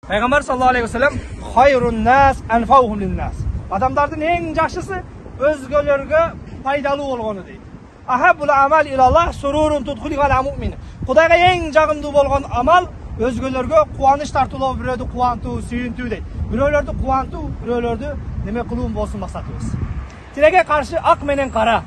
Peygamber sallallahu aleyhi ve sellem hayrun nas anfa'uhum linnas. Adamlardan en yaxşısı özgölerge faydalı bolgonu deydi. Ahabbul amal ilallah sururun tudkhulu ala mu'min. Xudayga en jagımdı bolgon amal özgölerge kuvanış tartıloo, biröydü kuvantuu, sүйүntүү deydi. Biröylөрдү kuvantuu, biröylөрдү neme kılуun bolsun maksatыбыз. Тиреге каршы ак менен кара,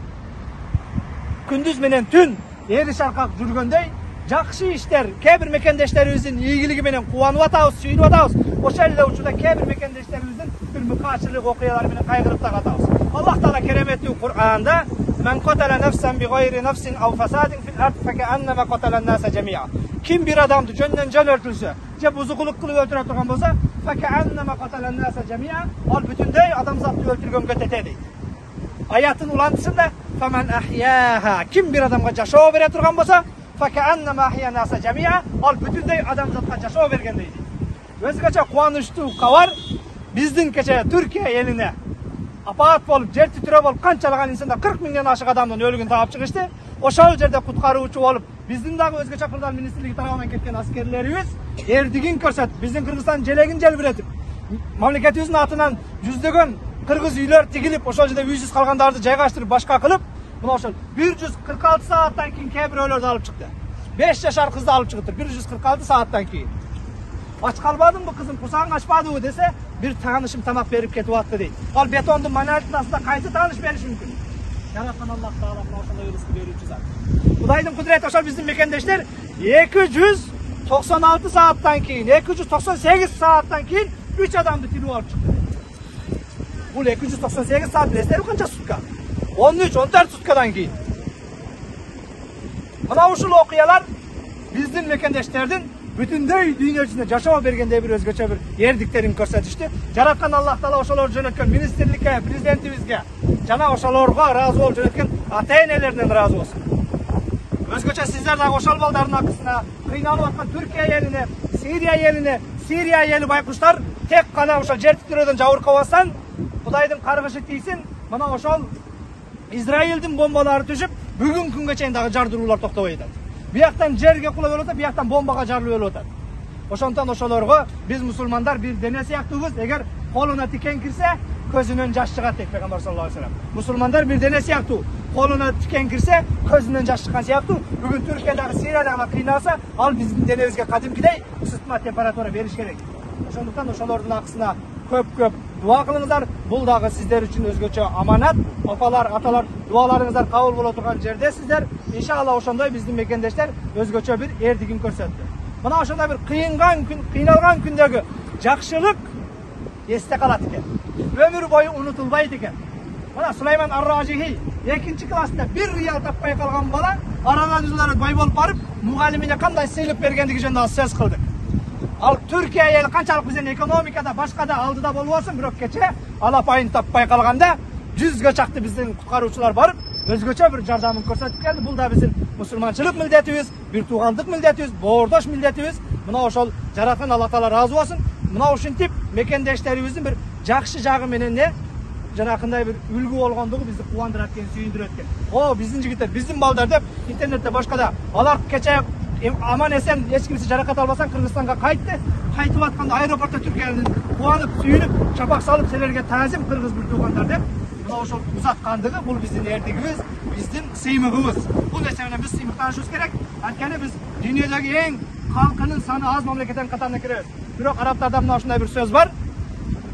күндүз менен түн eri şarkak жүргөндөй жакшы иштер, кээ бир мекендештерибиздин ийгилиги менен кубанып атабыз, сүйүнүп атабыз. Ошол эле учурда кээ бир мекендештерибиздин бир мыкаачылык окуялары менен кайгырып да катабыз. Аллах Таала кереметтүү Кур'анда "Мен qatala nafsan bi gayri nafsin aw fasadin fil ard fekannama qatala an-nasa jami'a." Kim bir adamды жөндөн жөн өлтүрсө, же бузукулук кылып өлтүрө турган болсо, fekannama qatala an-nasa jami'a, ал бүтүндөй адамзатты өлтүргөнгө тете дейт. Аятын улантысында "Faman ahyaha", kim bir adamга жашоо бере турган болсо, fekannama ahya an-nasa jami'a, ал бүтүндөй адамзатка жашоо бергендей дейт. Өзгөчө кубанычтуу кабар биздин кече Түркия элине апат болуп, жер титирөө болуп, канчалаган инсанда 40 миңден ашык адамдын өлүгүн таап чыгышты. Ошол жерде куткаруучу болуп, биздин дагы өзгөчө кырдаал министрлиги тарабынан кеткен аскерлерибиз эрдигин көрсөтүп, биздин Кыргызстан желегин желбиретип, мамлекетибиздин атынан жүздөгөн кыргыз үйлөр тигилип, ошол жерде үйсүз калгандарды жайгаштырып, башка кылып, мына ошол 146 сааттан кийин кээ бирөөлөрдү алып чыкты. 5 жашар кызды алып чыгыптыр 146 сааттан кийин. Aç kalmadın mı kızım, kusağın açmadı mı dese bir tanışım tamak verip ketip attı değil. Al betondun manalitin aslında kayıtı tanış veriş mümkün. Yaratan Allah Teala maşallah rızkı verici zaten. Kudaydım kudret aşar bizim mekendeşler 296 saattan keyin, 298 saattan keyin 3 adamdı tiri alıp çıktı. Bu 298 saat bilesleri kanca sutka? 13-14 sutkadan keyin. Bana uşul okuyalar bizim mekendeşlerden бүтүндөй дүйнө жүзүнө жашоо бергендей бир өзгөчө бир эрдиктерин көрсөтүштү. Жараткан Аллах Таала ошолорду жөнөткөн министрликке, президентибизге жана ошолорго ыраазы болуп жөнөткөн ата-энелеринен ыраазы болсун. Өзгөчө сиздер дагы ошол балдардын акысына кыйналып аткан Түркия элине, Сирия эли байкуштар тек гана ошол жер титирөөдөн жабыркабастан Кудайдын каргышы тийсин. Мына ошол Израилдин бомбалары түшүп, бүгүнкү күнгө чейин дагы жардыруулар токтобой атат. Бияктан жерге кулап өлүп атат, бияктан бомбага жарылып өлүп атат. Ошондон ошолорго биз мусулмандар бир дене сыяктуубуз. Эгер колуна тикен кирсе, көзүнөн жаш чыгат дейт Пейгамбер саллаллаху алейхи вассалам. Мусулмандар бир дене сыяктуу. Колуна тикен кирсе, көзүнөн жаш чыккан сыяктуу. Бүгүн Түркиядагы, Сириядагы кыйналса, ал биздин денебизге кадимкидей ысытма температура бериш керек. Ошондуктан ошолордун акысына көп дуа кылыңыздар. Бул дагы сиздер үчүн өзгөчө аманат. Апалар, аталар, дуаларыңыздар кабыл боло турган жерде сиздер. İnşallah ошондой биздин мекендештер өзгөчө бир эрдигин көрсөттү. Мына ошондой бир кыйналган күндөгү жакшылык эсте калат экен. Өмүр бою унутулбайт экен. Мына Сулайман Ар-Ражихи 2 класста 1 риял таппай калган бала арадан жылдары бай болуп барып, мугалимине кандай сыйлык бергендиги жөнүндө сөз кылды. Ал Түркия эл канчалык биздин экономикада, башкада алдыда болбосун, бирок кече алапайын таппай калганда 100гө чакты биздин куткаруучулар барып, өзгөчө бир жардамын көрсөтүп келди. Бул да биздин мусулманчылык милдетибиз, бир туугандык милдетибиз, боордош милдетибиз. Мына ошол жараткан Аллах Таала ыраазы болсун. Мына ушинтип мекендештерибиздин бир жакшы жагы менен жанакындай бир үлгү болгондугу бизди кубандырат экен, сүйүндүрөт экен. О, биздин жигиттер, биздин балдар деп интернетте башкада алар кече аман эсен эч кимси жаракат албастан Кыргызстанга кайтты. Кайтып атканда аэропортто Түркиянын кубанып, сүйүнүп, чапак салып, силерге таазим кыргыз бир туугандар деп ошол узаткандыгы бул биздин эрдигибиз, биздин сыймыгыбыз. Бул нерсе менен биз сыймыктанышыбыз керек. Анткени биз дүйнөдөгү эң калкынын саны аз мамлекеттин катарына киребиз. Бирок арабтарда мына ушундай бир сөз бар.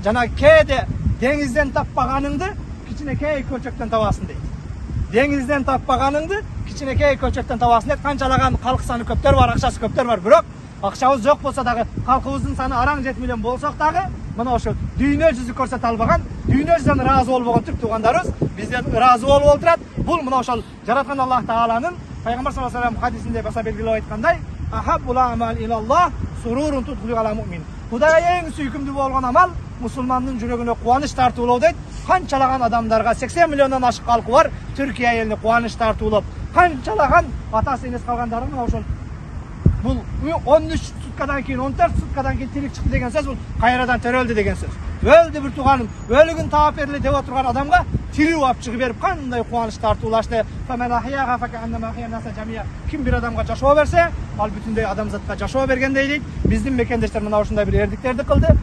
Жана кээде деңизден таппаганыңды кичинекей көлчөктөн табасың дейт. Деңизден таппаганыңды кичинекей көлчөктөн табасың дейт. Канчалаган калк саны көптөр бар, акчасы көптөр бар, бирок акчабыз жок болсо дагы, калкыбыздын саны араң 7 миллион болсок дагы, мына ошол дүйнө жүзү көрсөтө албаган, дүйнө жүзүнөн ыраазы болбогон түрк туугандарыбыз бизден ыраазы болуп отурат. Бул мына ошол жараткан Аллах Тааланын Пайгамбар саллаллаху алейхи ва салlam хадисинде баса белгилеп айткандай, ахаббул амал илаллах сурурун tudkhulu ala mu'min. Кудайга эң сүйкүмдүү болгон амал мусулмандын жүрөгүнө кубаныч тартуулоо дейт. Канчалаган адамдарга 80 миллиондон ашык калкы бар Түркия элине кубаныч тартуулоп, канчалаган атасы энеси калгандарына ошол бул 13 sutkadan keyin 14 sutkadan keyin tirik çıktı деген söz, bu kayradan teröldü деген söz. Öldü bir tuğanım, ölügün tavap berildi dep oturgan adamga tiriw alып çıkıp berip kanday kuvanç tartуулашты. Faman ahyaha fakannama ahya nasa jamia. Kim bir adamga жашоо берсе, ал бүтүндөй адамзатка жашоо бергендей дейт. Биздин мекендештер мына ушундай bir erdiklerdi kıldı.